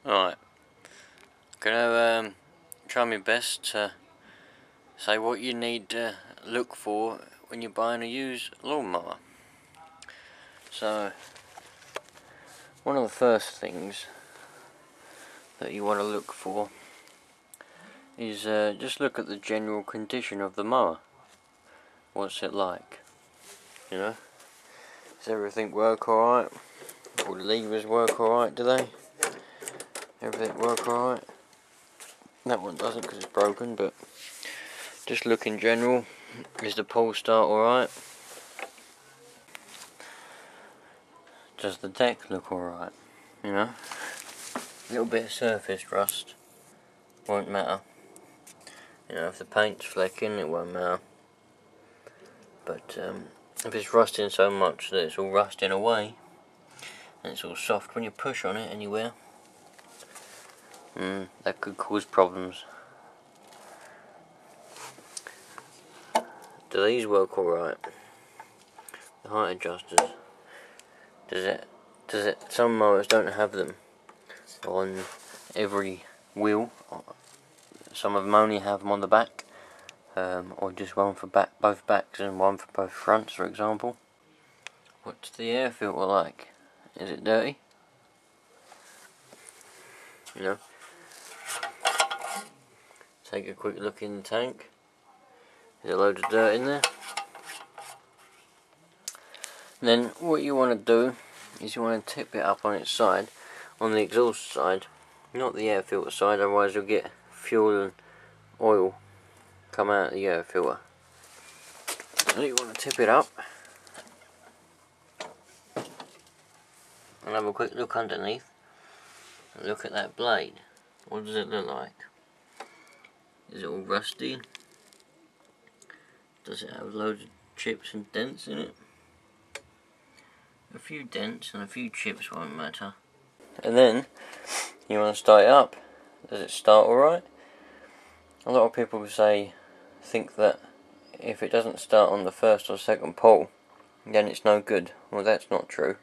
Alright, gonna try my best to say what you need to look for when you're buying a used lawnmower. So, one of the first things that you want to look for is just look at the general condition of the mower. What's it like? You know? Does everything work alright? All the levers work alright, do they? Everything work alright? That one doesn't because it's broken, but just look in general. Is the pull start alright? Does the deck look alright? You know? A little bit of surface rust won't matter. You know, if the paint's flecking, it won't matter. But if it's rusting so much that it's all rusting away, and it's all soft when you push on it anywhere, that could cause problems. Do these work alright? The height adjusters. Does it? Some mowers don't have them on every wheel. Some of them only have them on the back, or just one for both backs and one for both fronts, for example. What's the air filter like? Is it dirty? You know. Take a quick look in the tank. Is there loads of dirt in there? And then what you want to do is you want to tip it up on its side, on the exhaust side, not the air filter side, otherwise you'll get fuel and oil come out of the air filter. So you want to tip it up and have a quick look underneath and look at that blade. What does it look like? Is it all rusty? Does it have loads of chips and dents in it? A few dents and a few chips won't matter. And then you want to start it up. Does it start alright? A lot of people think that if it doesn't start on the first or second pull, then it's no good. Well, that's not true.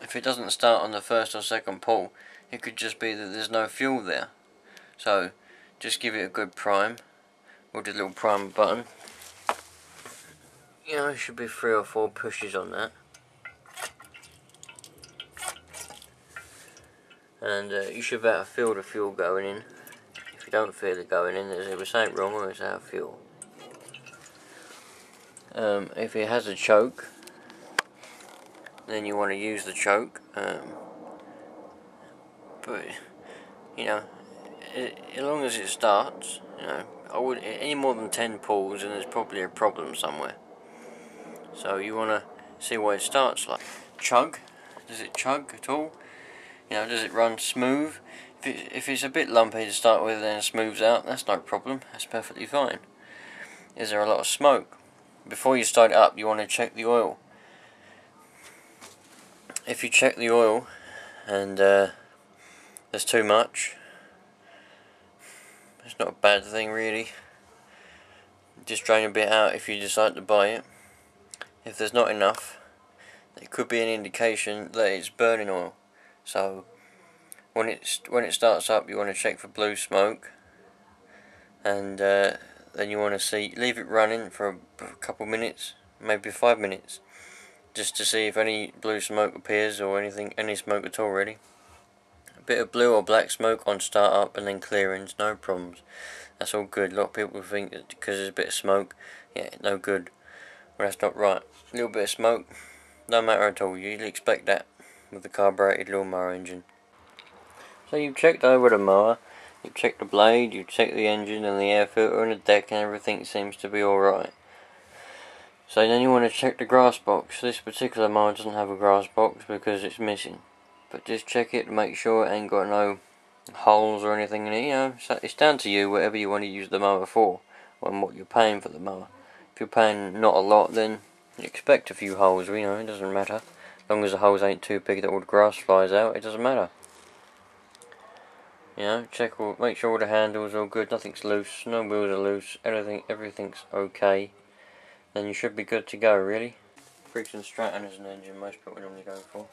If it doesn't start on the first or second pull, it could just be that there's no fuel there. So just give it a good prime with the little primer button. You know, there should be 3 or 4 pushes on that. And you should be able to feel the fuel going in. If you don't feel it going in, there's either something wrong or it's out of fuel. If it has a choke, then you want to use the choke. But you know, as long as it starts, you know, I would any more than 10 pulls, and there's probably a problem somewhere. So you want to see what it starts like. Chug? Does it chug at all? You know, does it run smooth? If it's a bit lumpy to start with and then it smooths out, that's no problem. That's perfectly fine. Is there a lot of smoke? Before you start it up, you want to check the oil. If you check the oil and there's too much, it's not a bad thing really. Just drain a bit out if you decide to buy it. If there's not enough, it could be an indication that it's burning oil. So when it starts up, you want to check for blue smoke, and then you want to leave it running for a couple minutes, maybe 5 minutes, just to see if any blue smoke appears or any smoke at all really. A bit of blue or black smoke on start up and then clearings, no problems. That's all good. A lot of people think that because there's a bit of smoke, yeah, no good. Well, that's not right. A little bit of smoke, no matter at all. You usually expect that with the carbureted lawnmower engine. So you've checked over the mower, you've checked the blade, you've checked the engine and the air filter and the deck, and everything seems to be alright. So then you want to check the grass box. This particular mower doesn't have a grass box because it's missing. But just check it to make sure it ain't got no holes or anything in it. You know, so it's down to you, whatever you want to use the mower for, and what you're paying for the mower. If you're paying not a lot, then you expect a few holes, you know, it doesn't matter. As long as the holes ain't too big that all the grass flies out, it doesn't matter. You know, make sure all the handles are all good, nothing's loose, no wheels are loose, everything's okay. Then you should be good to go, really. Friction Stratton is an engine most people normally go for.